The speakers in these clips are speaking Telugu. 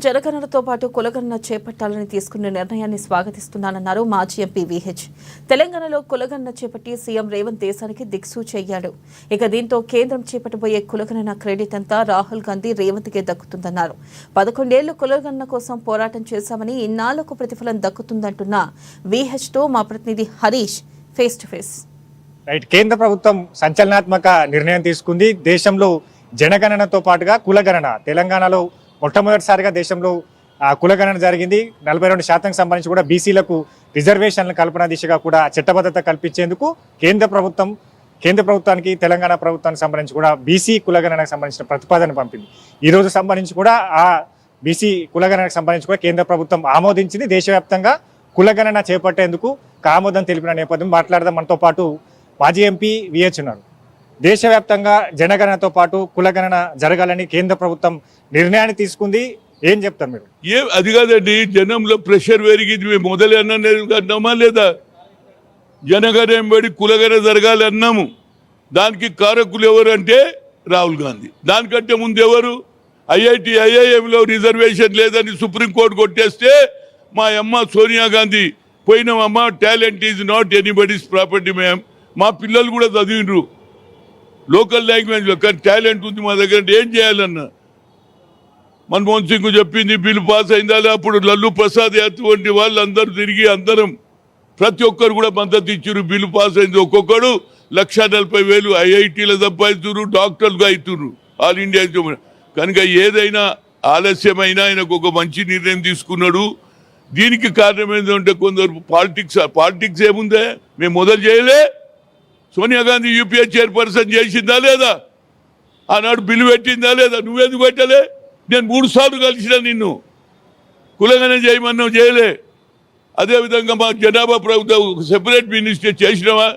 జనగణనతో పాటు కులగణన చేపట్టాలని తీసుకున్న నిర్ణయాన్ని స్వాగతిస్తున్నానన్నారు మాజీ ఎంపీ విహెచ్. తెలంగాణలో కులగణన చేపట్టి సీఎం రేవంత్ దేశానికి దిక్సూచి అయ్యాడు. ఇక దీంతో కేంద్రం చేపట్టబోయే కులగణన క్రెడిట్ అంతా రాహుల్ గాంధీ రేవంత్కే దక్కుతుందన్నారు. 11 ఏళ్లు కులగణన కోసం పోరాటం చేశామని ఇన్నాళ్లకు ప్రతిఫలం దక్కుతుందంటున్న విహెచ్ తో మా ప్రతినిధి Harish face to face. Right, కేంద్ర ప్రభుత్వం సంచలనాత్మక నిర్ణయం తీసుకుంది. దేశంలో జనగణనతో పాటుగా కులగణన తెలంగాణలో మొట్టమొదటిసారిగా దేశంలో కులగణన జరిగింది. 42% సంబంధించి కూడా బీసీలకు రిజర్వేషన్ల కల్పన దిశగా కూడా చట్టబద్ధత కల్పించేందుకు కేంద్ర ప్రభుత్వానికి తెలంగాణ ప్రభుత్వానికి సంబంధించి కూడా బీసీ కులగణనకు సంబంధించిన ప్రతిపాదన పంపింది. ఈ రోజు సంబంధించి కూడా ఆ బీసీ కులగణనకు సంబంధించి కూడా కేంద్ర ప్రభుత్వం ఆమోదించింది. దేశవ్యాప్తంగా కులగణన చేపట్టేందుకు ఆమోదం తెలిపిన నేపథ్యం మాట్లాడదాం. మనతో పాటు మాజీ ఎంపీ విహెచ్ ఉన్నారు. దేశవ్యాప్తంగా జనగణనతో పాటు కులగణన జరగాలని కేంద్ర ప్రభుత్వం నిర్ణయాన్ని తీసుకుంది. ఏం చెప్తారు మీరు? అది కాదండి, జనంలో ప్రెషర్ పెరిగింది. మేము మొదలే అన్నామా లేదా? జనగణన బడి కులగణన జరగాలి అన్నాము. దానికి కారకులు ఎవరు అంటే రాహుల్ గాంధీ. దానికంటే ముందు ఎవరు? ఐఐఎంలో రిజర్వేషన్ లేదని సుప్రీంకోర్టు కొట్టేస్తే మా అమ్మ సోనియా గాంధీ పోయినామమ్మ, talent is not anybody's property ma'am. మా పిల్లలు కూడా చదివినరు లోకల్ లాంగ్వేజ్లో, కానీ టాలెంట్ ఉంది మా దగ్గర. ఏం చేయాలన్నా మన్మోహన్ సింగ్ చెప్పింది, బిల్లు పాస్ అయిందా? అప్పుడు లల్లు ప్రసాద్ అటువంటి వాళ్ళందరూ తిరిగి అందరం ప్రతి ఒక్కరు కూడా మద్దతు ఇచ్చారు. బిల్లు పాస్ అయింది. ఒక్కొక్కడు 1,40,000 ఐఐటీలో సంపాదిస్తున్నారు, డాక్టర్లుగా అవుతున్నారు ఆల్ ఇండియా. కనుక ఏదైనా ఆలస్యమైనా ఆయనకు ఒక మంచి నిర్ణయం తీసుకున్నాడు. దీనికి కారణం ఏంటంటే కొందరు పాలిటిక్స్ ఏముందే? మేము మొదలు చేయలే. సోనియా గాంధీ యూపీఏ చైర్పర్సన్ చేసిందా లేదా? ఆనాడు బిల్లు పెట్టిందా లేదా? నువ్వెందుకు పెట్టలే? నేను 3 సార్లు కలిసిన నిన్ను. కులగణన చేయమన్నావు, చేయలే. అదేవిధంగా మా జనాభా ప్రభుత్వం ఒక సెపరేట్ మినిస్టర్ చేసినావా?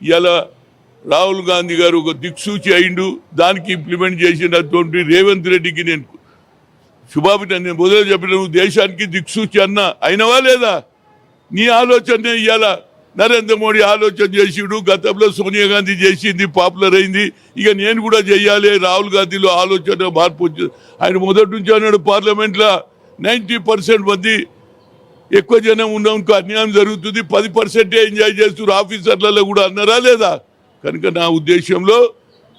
ఇలా రాహుల్ గాంధీ గారు ఒక దిక్సూచి అయిండు. దానికి ఇంప్లిమెంట్ చేసినటువంటి రేవంత్ రెడ్డికి నేను శుభాభినందన. నేను మొదలు చెప్పిన నువ్వు దేశానికి దిక్సూచి అన్నా అయినవా లేదా? నీ ఆలోచన ఇవాళ నరేంద్ర మోడీ ఆలోచన చేసిడు. గతంలో సోనియా గాంధీ చేసింది, పాపులర్ అయింది. ఇక నేను కూడా చెయ్యాలి. రాహుల్ గాంధీలో ఆలోచన మార్పు వచ్చింది. ఆయన మొదటి నుంచి అన్నాడు పార్లమెంట్లో 90% మంది ఎక్కువ జనం ఉన్నాం అన్యాయం జరుగుతుంది, 10% ఎంజాయ్ చేస్తున్నారు ఆఫీసర్లలో కూడా అన్నారా లేదా? కనుక నా ఉద్దేశంలో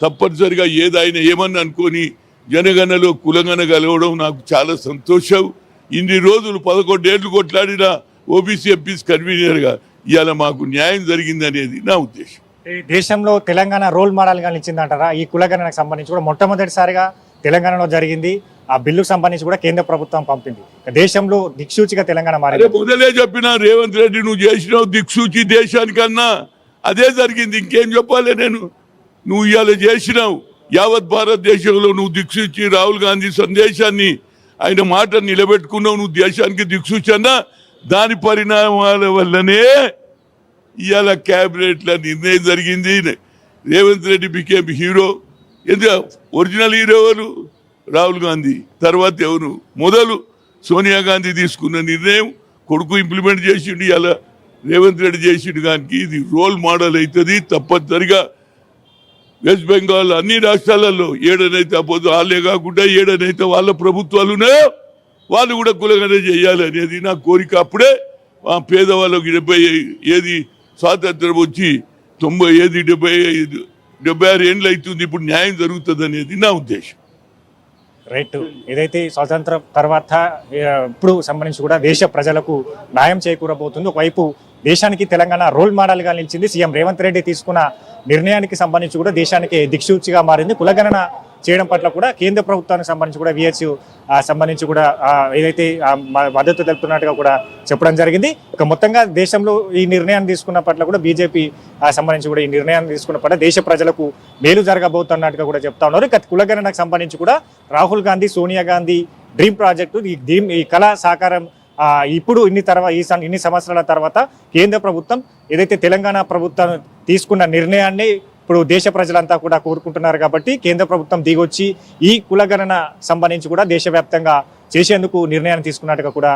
తప్పనిసరిగా ఏదైనా ఏమన్నా అనుకొని జనగణనలో కులగణన కలవడం నాకు చాలా సంతోషం. ఇన్ని రోజులు 11 ఏళ్ళు కొట్లాడిన ఓబీసీ ఎంపీస్ కన్వీనర్గా ఇవాళ మాకు న్యాయం జరిగింది అనేది నా ఉద్దేశం. దేశంలో తెలంగాణ రోల్ మోడల్గా నిలిచిందంటారా? ఈ కులగణనకు సంబంధించి కూడా మొట్టమొదటిసారిగా తెలంగాణలో జరిగింది. ఆ బిల్లుకు సంబంధించి కూడా కేంద్ర ప్రభుత్వం పంపింది. దేశంలో దిక్సూచిగా తెలంగాణ మారింది. మొదలే చెప్పిన రేవంత్ రెడ్డి, నువ్వు చేసినావు దిక్సూచి దేశానికన్నా. అదే జరిగింది. ఇంకేం చెప్పాలి నేను? నువ్వు ఇవాళ చేసినావు. యావత్ భారతదేశంలో నువ్వు దిక్సూచి. రాహుల్ గాంధీ సందేశాన్ని, ఆయన మాట నిలబెట్టుకున్నావు. నువ్వు దేశానికి దిక్సూచి అన్నా. దాని పరిణామాల వల్లనే ఇవాళ క్యాబినెట్లో నిర్ణయం జరిగింది. Revanth Reddy became hero. ఎందుకు? ఒరిజినల్ హీరో ఎవరు? రాహుల్ గాంధీ. తర్వాత ఎవరు? మొదలు సోనియా గాంధీ తీసుకున్న నిర్ణయం కొడుకు ఇంప్లిమెంట్ చేసిండు. ఇవాళ రేవంత్ రెడ్డి చేసిండు. కానీ ఇది రోల్ మోడల్ అవుతుంది తప్పనిసరిగా. వెస్ట్ బెంగాల్ అన్ని రాష్ట్రాలలో ఏడనైతే అపోదు వాళ్ళే కాకుండా ఏడనైతే వాళ్ళ ప్రభుత్వాలునే వాళ్ళు కూడా కులగణన చేయాలి అనేది నా కోరిక. అప్పుడే ఆ పేదవాళ్ళకి 70 స్వాతంత్రం వచ్చి 76 ఏళ్ళు అవుతుంది. ఇప్పుడు న్యాయం జరుగుతుంది అనేది నా ఉద్దేశం. రైట్, ఏదైతే స్వాతంత్రం తర్వాత ఇప్పుడు సంబంధించి కూడా దేశ ప్రజలకు న్యాయం చేకూరబోతుంది. ఒకవైపు దేశానికి తెలంగాణ రోల్ మోడల్గా నిలిచింది. సీఎం రేవంత్ రెడ్డి తీసుకున్న నిర్ణయానికి సంబంధించి కూడా దేశానికి దిక్సూచిగా మారింది. కులగణన చేయడం పట్ల కూడా కేంద్ర ప్రభుత్వానికి సంబంధించి కూడా విహెచ్ సంబంధించి కూడా ఏదైతే మద్దతు తెలుపుతున్నట్టుగా కూడా చెప్పడం జరిగింది. ఇక మొత్తంగా దేశంలో ఈ నిర్ణయాన్ని తీసుకున్న పట్ల కూడా బీజేపీ సంబంధించి కూడా ఈ నిర్ణయాన్ని తీసుకున్న పట్ల దేశ ప్రజలకు మేలు జరగబోతున్నట్టుగా కూడా చెప్తా ఉన్నారు. ఇక కులగణనకు సంబంధించి కూడా రాహుల్ గాంధీ, సోనియా గాంధీ డ్రీమ్ ప్రాజెక్టు, ఈ కళ సాకారం ఇప్పుడు ఇన్ని సంవత్సరాల తర్వాత కేంద్ర ప్రభుత్వం ఏదైతే తెలంగాణ ప్రభుత్వం తీసుకున్న నిర్ణయాన్ని ఇప్పుడు దేశ ప్రజలంతా కూడా కోరుకుంటున్నారు. కాబట్టి కేంద్ర ప్రభుత్వం దిగొచ్చి ఈ కులగణన సంబంధించి కూడా దేశవ్యాప్తంగా చేసేందుకు నిర్ణయాన్ని తీసుకున్నట్టుగా కూడా